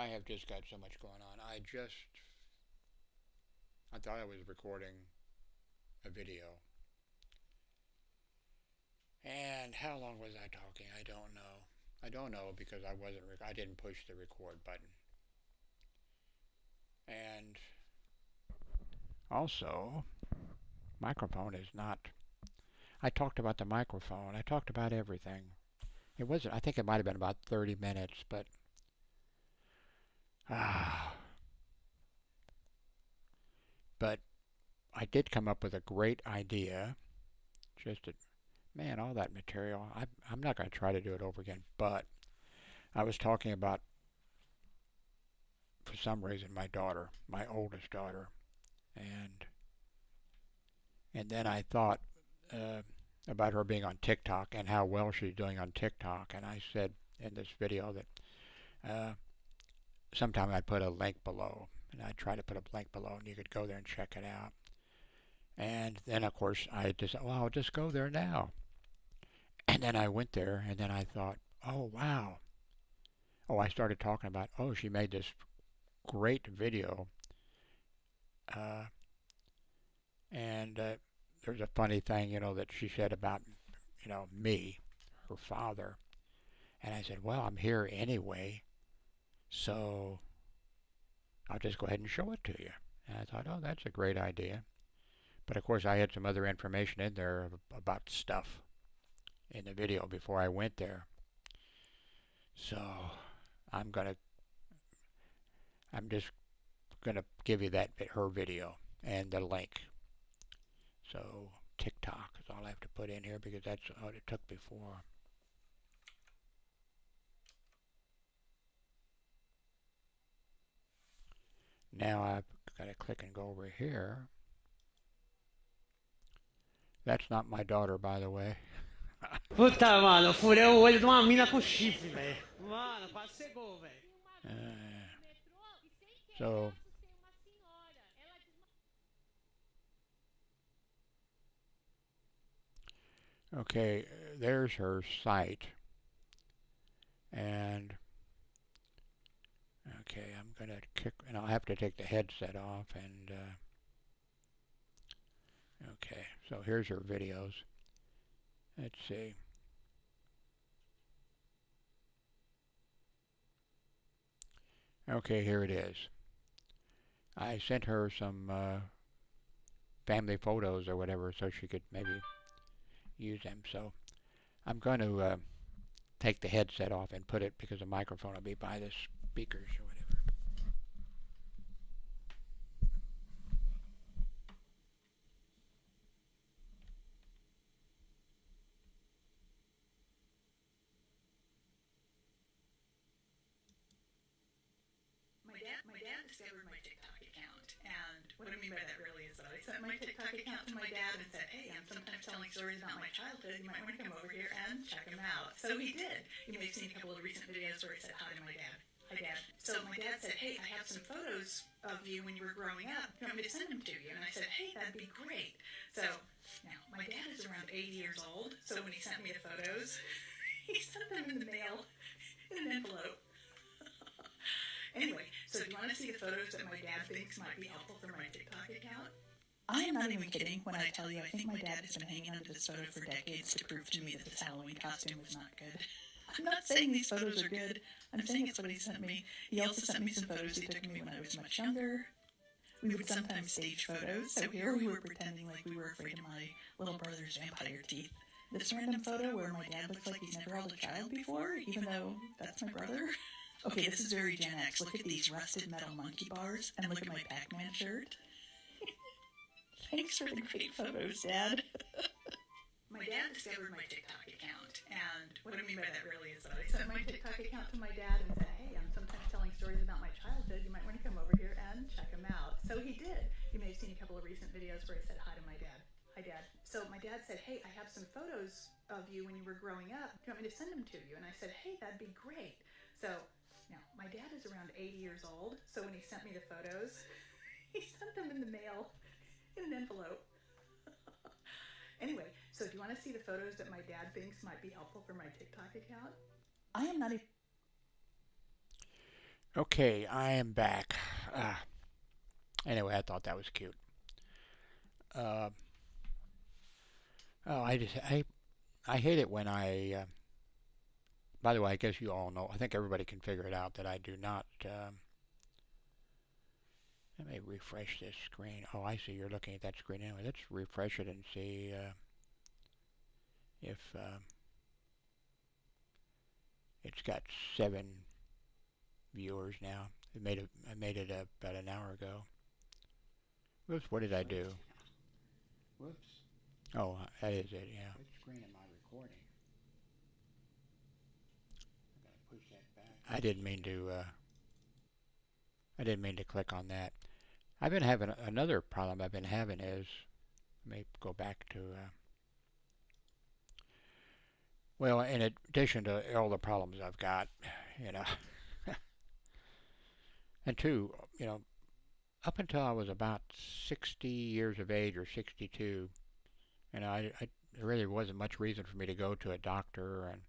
I have just got so much going on. I thought I was recording a video. And how long was I talking? I don't know. I don't know because I didn't push the record button. And also, microphone is not. I talked about the microphone. I talked about everything. It wasn't. I think it might have been about 30 minutes, but ah, but I did come up with a great idea. Just man, all that material. I'm not going to try to do it over again, but I was talking about, for some reason, my daughter, my oldest daughter, and then I thought uh, about her being on TikTok and how well she's doing on TikTok, and I said in this video that sometime I'd put a link below, and I'd try to put a link below, and you could go there and check it out. And then, of course, I just well, I'll just go there now. And then I went there, and then I thought, oh wow. Oh, I started talking about, oh, she made this great video, uh, and there's a funny thing, that she said about, me, her father, and I said, well, I'm here anyway, so I'll just go ahead and show it to you. And I thought, oh, that's a great idea. But of course, I had some other information in there about stuff in the video before I went there. So I'm gonna, I'm just gonna give you her video and the link. So TikTok is all I have to put in here because that's what it took before. Now I've got to click and go over here. That's not my daughter, by the way. Puta, mano, furei o olho de uma mina com chifre, velho. Mano, quase cegou, velho. So, okay, there's her site. And, okay, I'm going to kick, and I'll have to take the headset off. And, okay, so here's her videos. Let's see. Okay, here it is. I sent her some family photos or whatever so she could maybe use them. So I'm going to take the headset off and put it because the microphone will be by the speakers or whatever. My dad discovered my TikTok account, and what I mean by that really is that I sent my TikTok account to my dad and said, hey, I'm sometimes telling stories about my childhood. You might want to come over here and check them out. So he did. You may have seen a couple of recent videos where he said hi to my dad. Hi, Dad. So my dad said, hey, I have some photos of you when you were growing up. You want me to send them to you? And I said, hey, that'd be great. So now, my dad is around 80 years old, so when he sent me the photos, he sent them in the mail in an envelope. Anyway, so do you want to see the photos that my dad thinks might be helpful for my TikTok account? I am not even kidding when I tell you I think my dad has been hanging onto this photo for decades to prove to me that this Halloween costume was not good. I'm not saying these photos are good. I'm saying it's what he sent me. He also sent me some photos he took of me when I was much younger. We would sometimes stage photos, so here we were pretending like we were afraid of my little brother's vampire teeth. This random photo where my dad looks like he's never held a child before, even though that's my brother. Okay, this is very Gen X. Look at these rusted metal monkey bars, and look at my Pac-Man shirt. Thanks for the great photos, Dad. My dad discovered my TikTok account, and what I mean by that really is that I sent my TikTok account to my dad and said, hey, I'm sometimes telling stories about my childhood. You might want to come over here and check them out. So he did. You may have seen a couple of recent videos where he said hi to my dad. Hi, Dad. So my dad said, hey, I have some photos of you when you were growing up. Do you want me to send them to you? And I said, hey, that'd be great. So now, my dad is around 80 years old, so when he sent me the photos, he sent them in the mail in an envelope. Anyway, so do you want to see the photos that my dad thinks might be helpful for my TikTok account? I am not even... Okay, I am back. Anyway, I thought that was cute. Uh, oh, I hate it when by the way, I guess you all know. I think everybody can figure it out that I do not. Let me refresh this screen. Oh, I see. You're looking at that screen anyway. Let's refresh it and see if it's got 7 viewers now. I made it about an hour ago. Whoops, what did I do? Whoops. Oh, that is it, yeah. Which screen am I recording? I gotta push that back. I didn't mean to click on that. I've been having another problem I've been having is, let me go back to, well, in addition to all the problems I've got, you know, and two, up until I was about 60 years of age or 62, there really wasn't much reason for me to go to a doctor and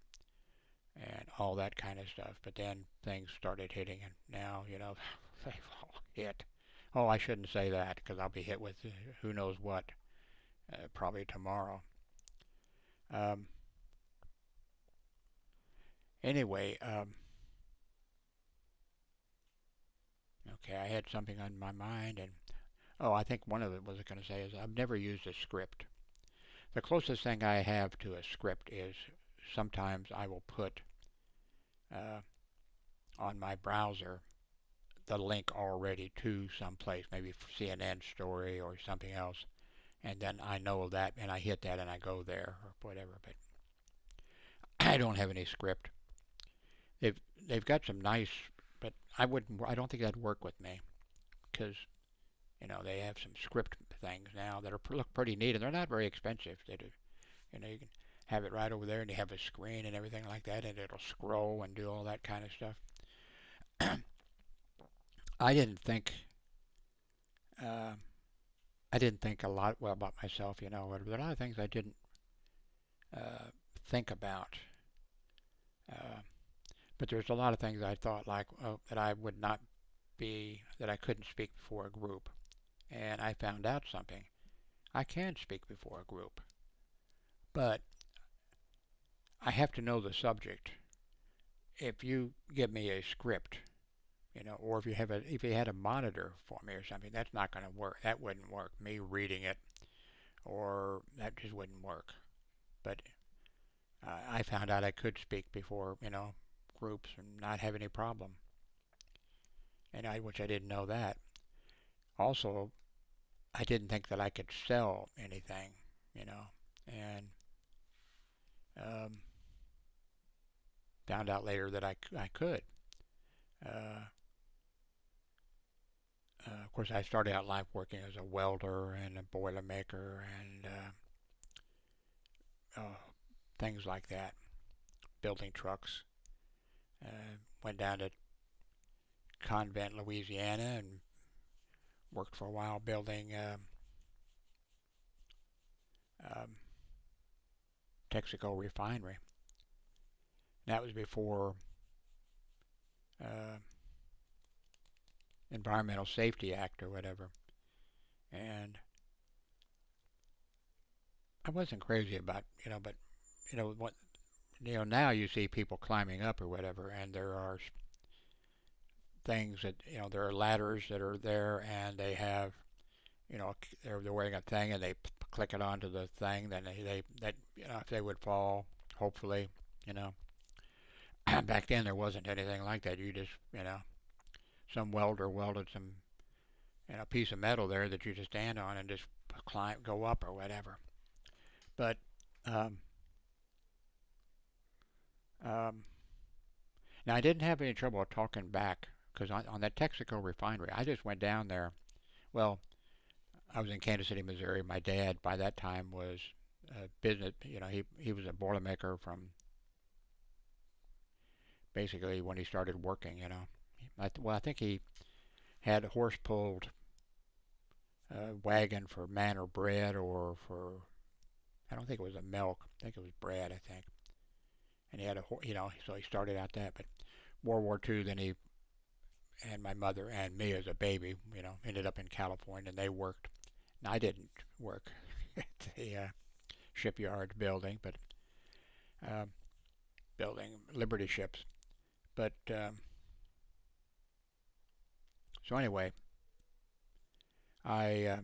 all that kind of stuff. But then things started hitting, and now, they've all hit. Oh, I shouldn't say that because I'll be hit with who knows what probably tomorrow. Um, anyway, okay, I had something on my mind, and oh, I think one of it was going to say is I've never used a script. The closest thing I have to a script is sometimes I will put uh, on my browser the link already to some place, maybe CNN story or something else, and then I know that, and I hit that, and I go there or whatever. But I don't have any script. They've got some nice, but I don't think that'd work with me because they have some script things now that look pretty neat, and they're not very expensive. They do, you can have it right over there, and you have a screen and everything like that, and it'll scroll and do all that kind of stuff. I didn't think uh, I didn't think a lot well about myself, but there are a lot of things I didn't think about. Uh, but there's a lot of things I thought like that I would not that I couldn't speak before a group, and I found out something. I can speak before a group, but I have to know the subject. If you give me a script, or if you had a monitor for me or something, that's not going to work. That wouldn't work. Me reading it, or that just wouldn't work. But I found out I could speak before, groups and not have any problem. Which I didn't know that. Also, I didn't think that I could sell anything, and um, found out later that I could. Of course, I started out life working as a welder and a boiler maker and things like that, building trucks. Went down to Convent, Louisiana, and worked for a while building Texaco refinery. And that was before Environmental Safety Act or whatever. And I wasn't crazy about, but what now you see people climbing up or whatever, and there are things that there are ladders that are there, and they have they're wearing a thing, and they click it onto the thing, then they that if they would fall, hopefully, back then there wasn't anything like that. You just some welder welded some piece of metal there that you just stand on and just go up or whatever. But now I didn't have any trouble talking back because on that Texaco refinery, I just went down there. Well, I was in Kansas City, Missouri. My dad, by that time, was a business. He was a boilermaker from basically when he started working. I think he had a horse-pulled wagon for Manor bread or for I don't think it was a milk. I think it was bread. I think, and he had so he started out that. But World War II, then he and my mother and me as a baby, ended up in California, and they worked. And I didn't work at the shipyard building, but um, building Liberty ships. But so anyway, I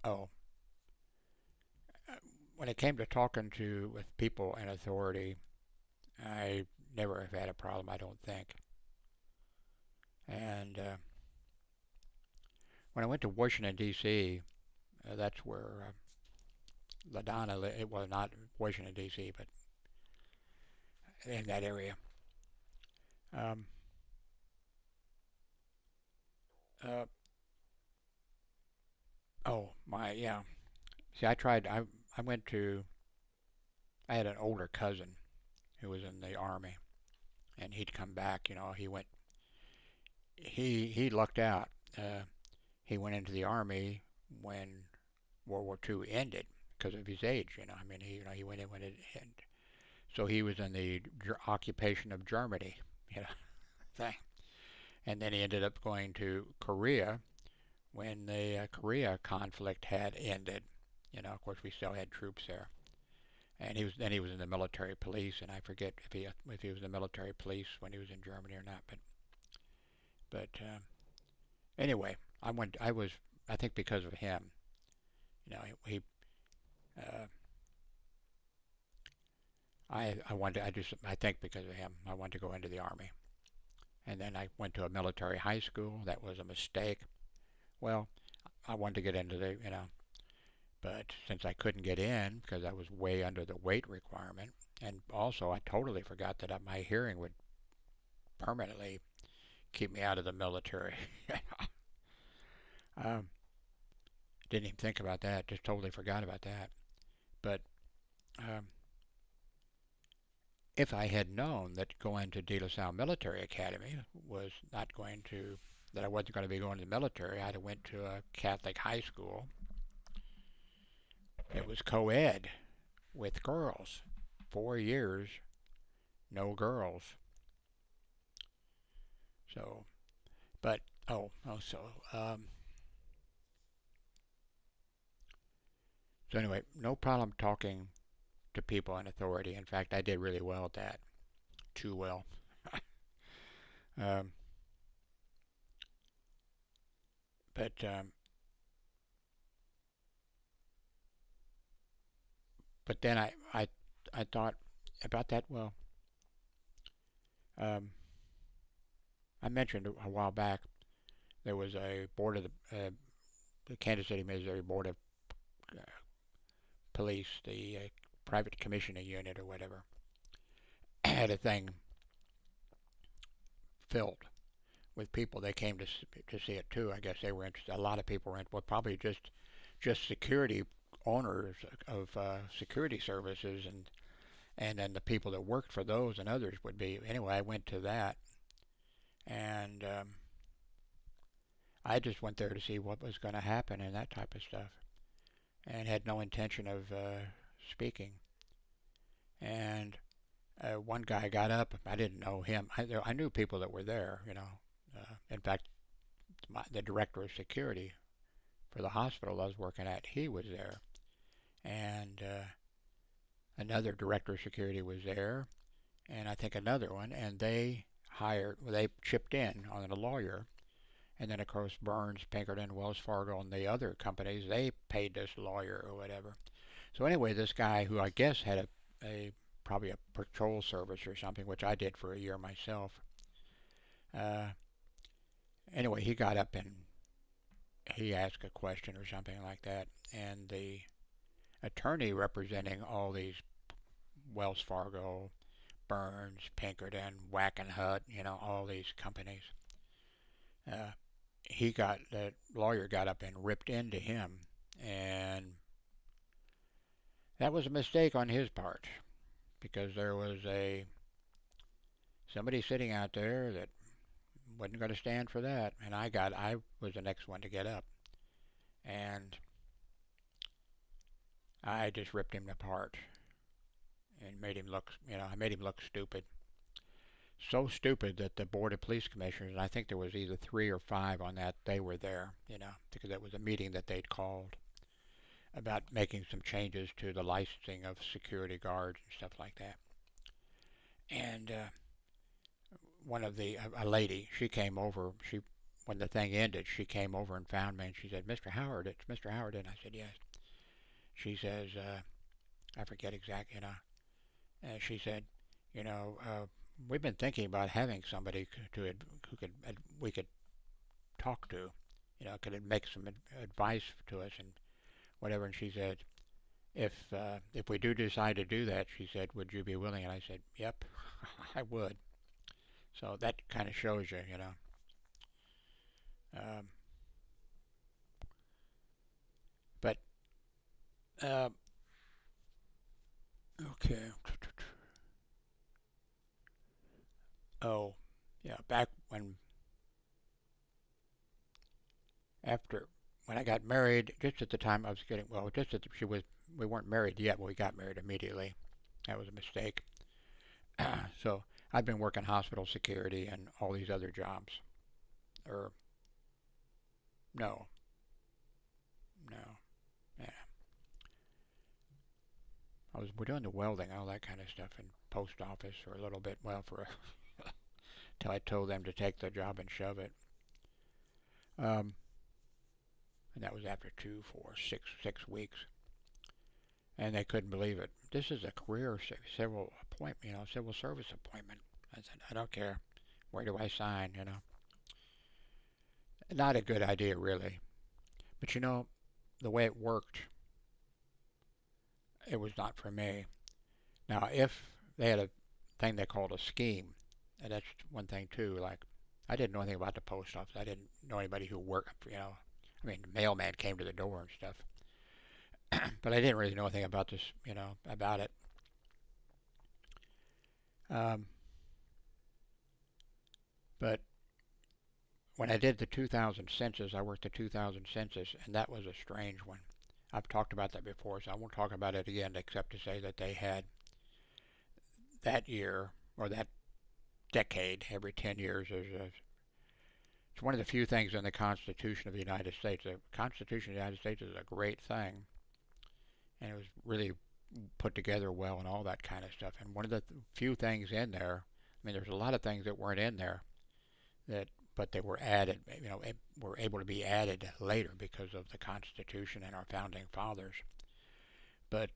oh, when it came to talking with people in authority, I never have had a problem, I don't think. And when I went to Washington D.C., that's where LaDonna. It was not Washington D.C., but in that area. Um, uh, oh my, yeah. See, I tried. I went to. I had an older cousin who was in the army, and he'd come back. He went. He lucked out. He went into the army when World War II ended because of his age. I mean, he went in when it ended. So he was in the occupation of Germany, thing. And then he ended up going to Korea when the Korea conflict had ended. Of course, we still had troops there. And he was in the military police, and I forget if he was in the military police when he was in Germany or not. But anyway, I think because of him, he I think because of him, I wanted to go into the army. And then I went to a military high school. That was a mistake. Well, I wanted to get into but since I couldn't get in because I was way under the weight requirement, and also I totally forgot that my hearing would permanently keep me out of the military. Didn't even think about that. Just totally forgot about that. But if I had known that going to De La Salle Military Academy was not going to, that I wasn't going to be going to the military, I'd have went to a Catholic high school. It was co-ed with girls. 4 years, no girls. So, but, so anyway, no problem talking to people in authority. In fact, I did really well at that. Too well. um, but then I thought about that. Well, I mentioned a while back there was a board of the Kansas City, Missouri Board of Police, the private commissioning unit or whatever, had a thing filled with people. They came to see it too. I guess they were interested. A lot of people were interested. Well, probably just security owners of security services, and then the people that worked for those and others would be. Anyway, I went to that, and I just went there to see what was going to happen and that type of stuff, and had no intention of speaking. And one guy got up. I didn't know him. I knew people that were there. In fact, the director of security for the hospital I was working at, he was there, and another director of security was there, and I think another one, and they chipped in on a lawyer, and then of course Burns, Pinkerton, Wells Fargo, and the other companies, they paid this lawyer or whatever. So anyway, this guy who I guess had probably a patrol service or something, which I did for a year myself. Anyway, he got up and he asked a question or something like that, and the attorney representing all these Wells Fargo, Burns, Pinkerton, Wackenhut, all these companies, the lawyer got up and ripped into him, and that was a mistake on his part, because there was somebody sitting out there that wasn't going to stand for that, and I was the next one to get up, and I just ripped him apart and made him look, I made him look stupid. so stupid that the Board of Police Commissioners, and I think there was either 3 or 5 on that, they were there, because that was a meeting that they'd called about making some changes to the licensing of security guards and stuff like that. And a lady, she came over, when the thing ended, she came over and found me and she said, "Mr. Howard, it's Mr. Howard." And I said, "Yes." She says, I forget exactly, she said, we've been thinking about having somebody we could talk to, could make some advice to us and whatever. And she said, if we do decide to do that, she said, would you be willing? And I said, yep, I would. So that kind of shows you, but okay. Oh, yeah, back when I got married, just at the time I was getting, well, just at we weren't married yet, but we got married immediately. That was a mistake. So I'd been working hospital security and all these other jobs. Or, no, yeah. We're doing the welding, all that kind of stuff in post office for a little bit, well, till I told them to take the job and shove it. And that was after 6 weeks. And they couldn't believe it. This is a career civil service appointment. I said, I don't care. Where do I sign, Not a good idea, really. But the way it worked, it was not for me. Now, if they had a thing they called a scheme, and that's one thing too, like, I didn't know anything about the post office. I didn't know anybody who worked, I mean, the mailman came to the door and stuff. But I didn't really know anything about this, about it. But when I did the 2000 census, I worked the 2000 census, and that was a strange one. I've talked about that before, so I won't talk about it again, except to say that they had that year, or that decade, every 10 years, it's one of the few things in the Constitution of the United States. The Constitution of the United States is a great thing, and it was really put together well and all that kind of stuff. And one of the few things in there, I mean, there's a lot of things that weren't in there, but they were added, were able to be added later because of the Constitution and our founding fathers. But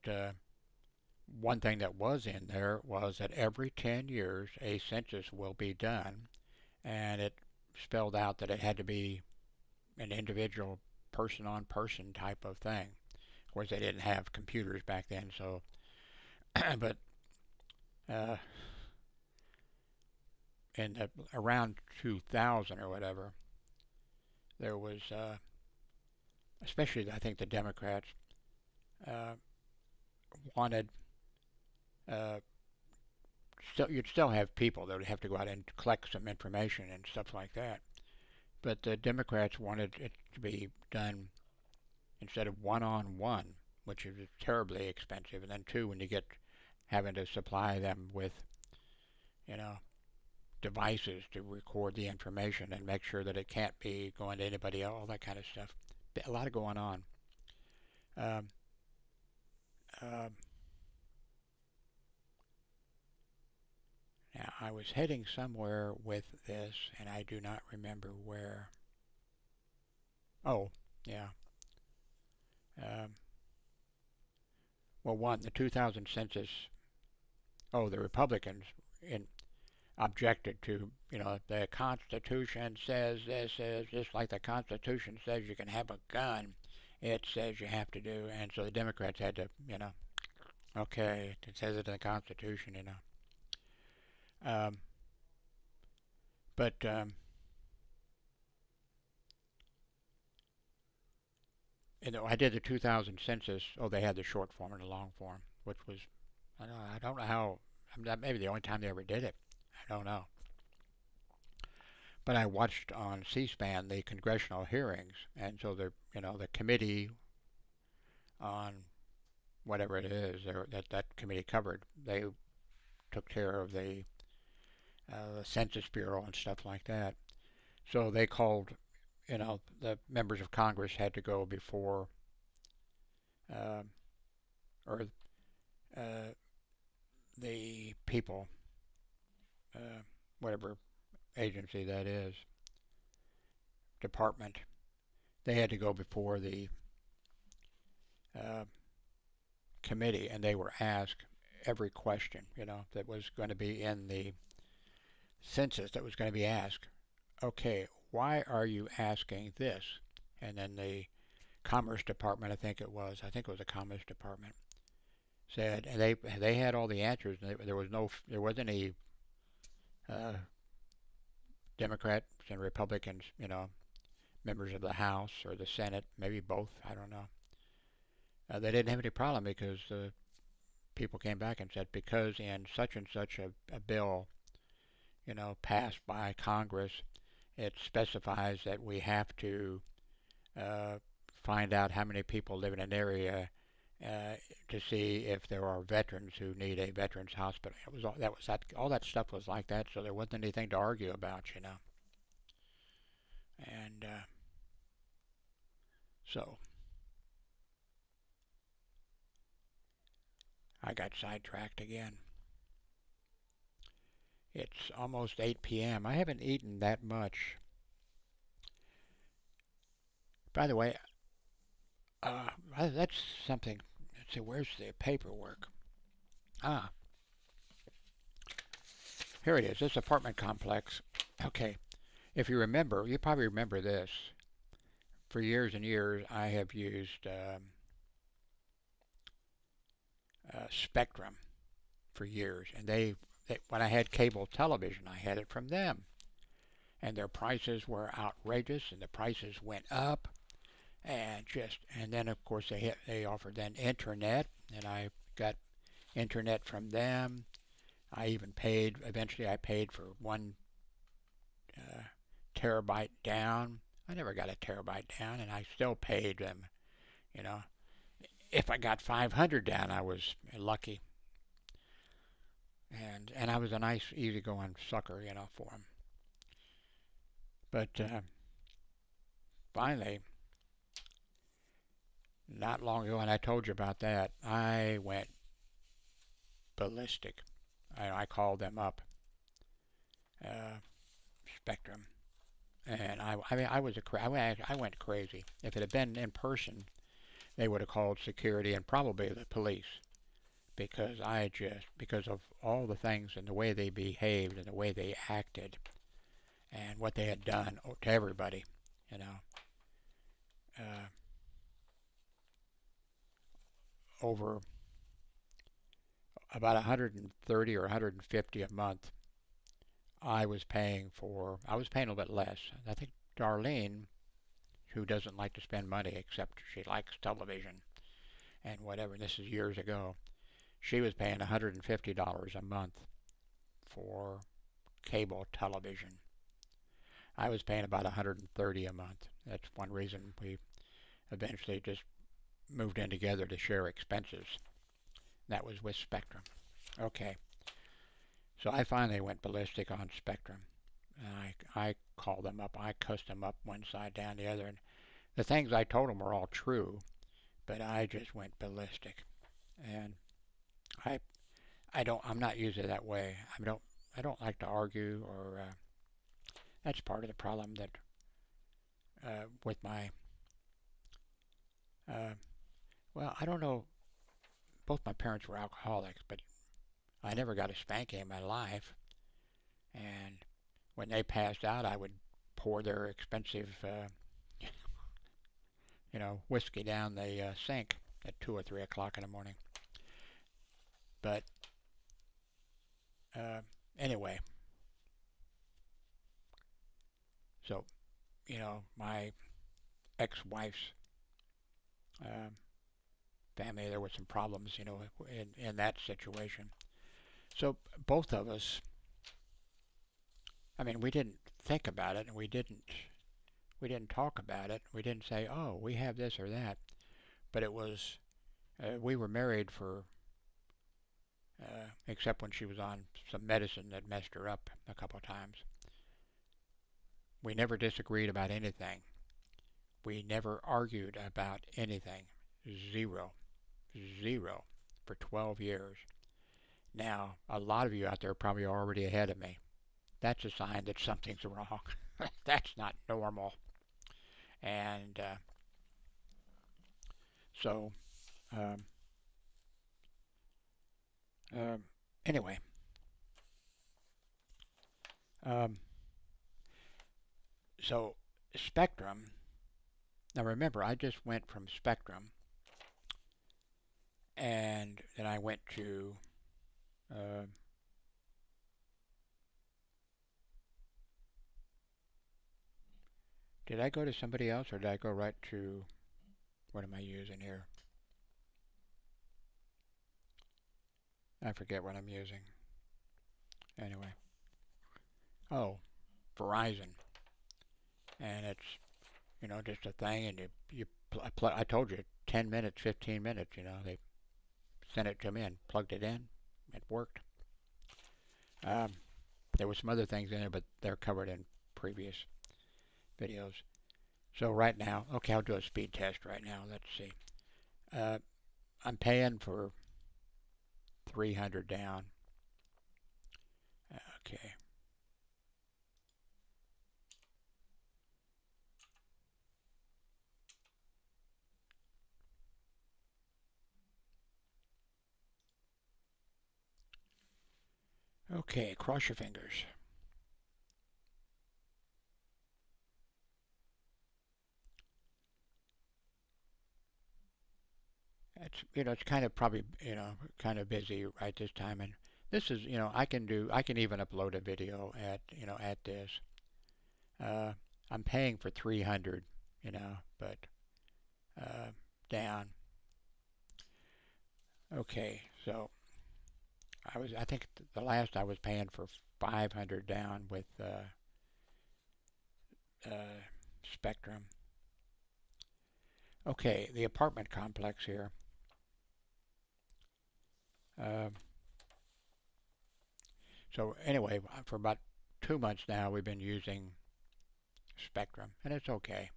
one thing that was in there was that every 10 years a census will be done, and it spelled out that it had to be an individual person-on-person type of thing. Of course, they didn't have computers back then, so but around 2000 or whatever, there was, especially I think the Democrats wanted, you'd still have people that would have to go out and collect some information and stuff like that. But the Democrats wanted it to be done instead of one-on-one, which is terribly expensive, and then two, when you get having to supply them with, devices to record the information and make sure that it can't be going to anybody else, all that kind of stuff. A lot of going on. Now, I was heading somewhere with this, and I do not remember where. Oh, yeah. Well, the 2000 census, the Republicans objected to, the Constitution says this is just like the Constitution says you can have a gun. It says you have to do, and so the Democrats had to, okay, it says it in the Constitution, But I did the 2000 census. Oh, they had the short form and the long form, which was, I don't know how. That may be the only time they ever did it. I don't know. But I watched on C-SPAN the congressional hearings, and so the committee on whatever it is that committee covered, they took care of the the Census Bureau and stuff like that. So they called, the members of Congress had to go before, uh, or uh, the people, whatever agency that is, department, they had to go before the uh, committee, and they were asked every question, that was going to be in the census that was going to be asked. Okay, why are you asking this? And then the Commerce Department, I think it was the Commerce Department, said, and they had all the answers. And there wasn't any Democrats and Republicans, members of the House or the Senate, maybe both, I don't know. They didn't have any problem because people came back and said, because in such and such a bill, passed by Congress, it specifies that we have to find out how many people live in an area to see if there are veterans who need a veterans hospital. All that stuff was like that, so there wasn't anything to argue about, And so I got sidetracked again. It's almost 8 p.m. I haven't eaten that much. By the way, that's something. Let's see, where's the paperwork? Ah, here it is. This apartment complex. Okay, if you remember, you probably remember this. For years and years, I have used Spectrum for years, and when I had cable television, I had it from them, and their prices were outrageous, and the prices went up, and then of course they offered then internet, and I got internet from them. Eventually I paid for 1 terabyte down. I never got a terabyte down, and I still paid them, if I got 500 down, I was lucky. And I was a nice, easygoing sucker, for them. But finally, not long ago, and I told you about that, I went ballistic. I called them up, Spectrum, and I went crazy. If it had been in person, they would have called security and probably the police, because of all the things and the way they behaved and the way they acted and what they had done to everybody, over about 130 or 150 a month. I was paying a little bit less. I think Darlene, who doesn't like to spend money except she likes television and whatever, this is years ago, she was paying $150 a month for cable television. I was paying about $130 a month. That's one reason we eventually just moved in together to share expenses. That was with Spectrum. Okay. So I finally went ballistic on Spectrum. And I called them up. I cussed them up one side down the other. And the things I told them were all true, but I just went ballistic. And I'm not usually that way. I don't like to argue, or that's part of the problem that with my I don't know. Both my parents were alcoholics, but I never got a spanking in my life. And when they passed out, I would pour their expensive, whiskey down the sink at 2 or 3 o'clock in the morning. But anyway, so my ex-wife's family, there were some problems, in that situation. So both of us, we didn't think about it, and we didn't talk about it. We didn't say, oh, we have this or that. But it was, we were married for except when she was on some medicine that messed her up a couple of times. We never disagreed about anything. We never argued about anything. Zero. Zero. For 12 years. Now, a lot of you out there are probably already ahead of me. That's a sign that something's wrong. That's not normal. And so, um, anyway, so Spectrum. Now remember, I just went from Spectrum, and then I went to did I go to somebody else, or did I go right to, what am I using here? I forget what I'm using. Anyway. Oh, Verizon. And it's, you know, just a thing, and I told you, 10 minutes, 15 minutes, you know, they sent it to me and plugged it in. It worked. There were some other things in it, but they're covered in previous videos. So right now, okay, I'll do a speed test right now. Let's see. I'm paying for 300 down. Okay. Okay, cross your fingers. It's, you know, it's kind of probably, you know, kind of busy right this time, and this is, you know, I can even upload a video at, you know, at this. I'm paying for 300, you know, but down. Okay, so I think the last I was paying for 500 down with Spectrum. Okay, the apartment complex here. So anyway, for about 2 months now, we've been using Spectrum, and it's okay.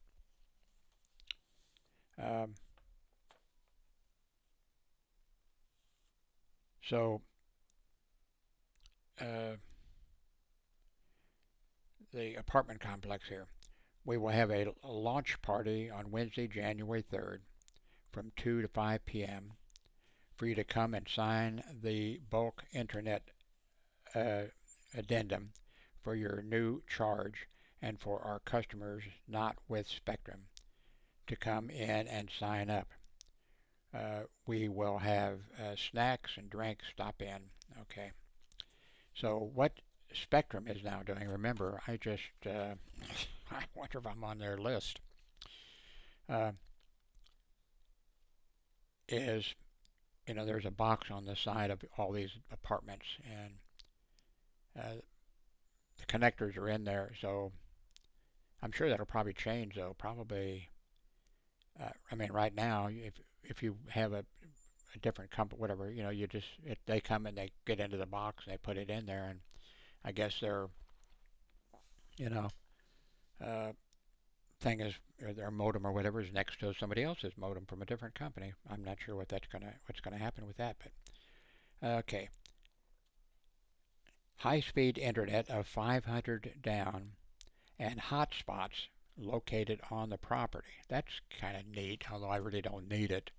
So the apartment complex here, we will have a launch party on Wednesday, January 3rd from 2 to 5 p.m. for you to come and sign the bulk internet addendum for your new charge, and for our customers not with Spectrum to come in and sign up. We will have snacks and drinks, stop in. Okay. So what Spectrum is now doing, remember, I just, I wonder if I'm on their list, is, you know, there's a box on the side of all these apartments, and the connectors are in there, so I'm sure that'll probably change, though. Probably, I mean, right now, if you have a different company, whatever, you know, you just, they come and they get into the box, and they put it in there, and I guess their, you know, thing is, or their modem or whatever is next to somebody else's modem from a different company. I'm not sure what's gonna happen with that, but okay. High-speed internet of 500 down and hotspots located on the property. That's kind of neat, although I really don't need it.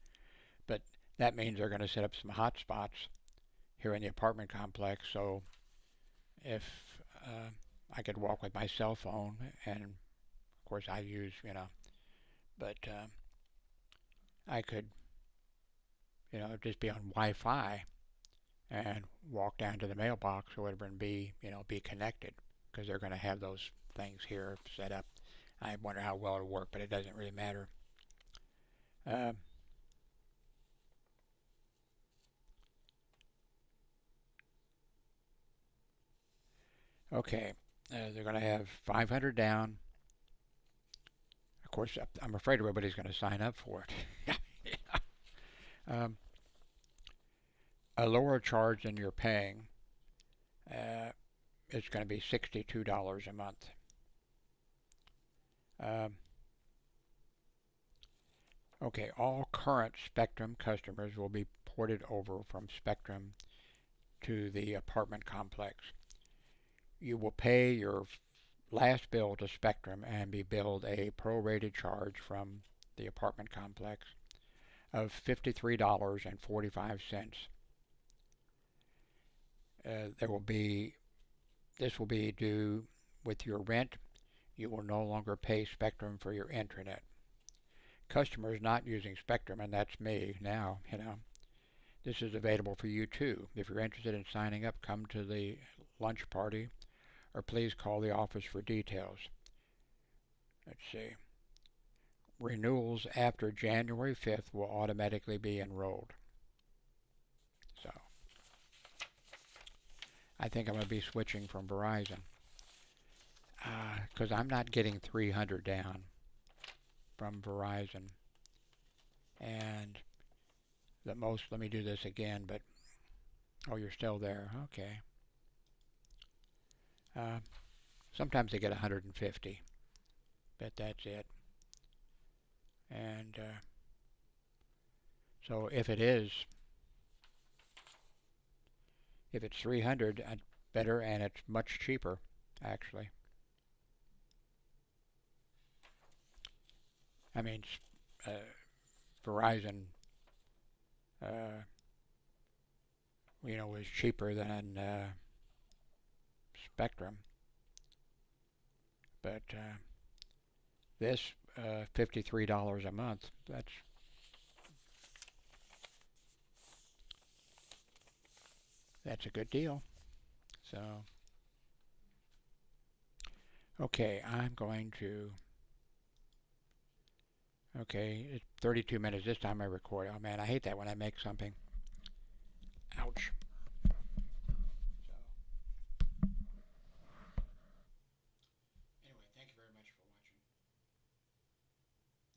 But that means they're going to set up some hotspots here in the apartment complex, so if I could walk with my cell phone, and of course I use, you know, but I could, you know, just be on Wi-Fi and walk down to the mailbox or whatever and be, you know, be connected, because they're going to have those things here set up. I wonder how well it'll work, but it doesn't really matter. Okay, they're going to have 500 down. Of course, I'm afraid everybody's going to sign up for it. a lower charge than you're paying. It's going to be $62 a month. Okay, all current Spectrum customers will be ported over from Spectrum to the apartment complex. You will pay your last bill to Spectrum and be billed a prorated charge from the apartment complex of $53.45. This will be due with your rent. You will no longer pay Spectrum for your internet. Customers not using Spectrum, and that's me now, this is available for you too. If you're interested in signing up, come to the lunch party, or please call the office for details. Let's see. Renewals after January 5th will automatically be enrolled. So, I think I'm going to be switching from Verizon, because I'm not getting 300 down from Verizon. And the most, let me do this again, but, oh, you're still there. Okay. Sometimes they get 150, but that's it. And so if it's 300, better, and it's much cheaper, actually. I mean, Verizon, was cheaper than Spectrum, but this $53 a month, that's a good deal. So, okay, I'm going to. Okay, it's 32 minutes. This time I record. Oh man, I hate that when I make something. Ouch.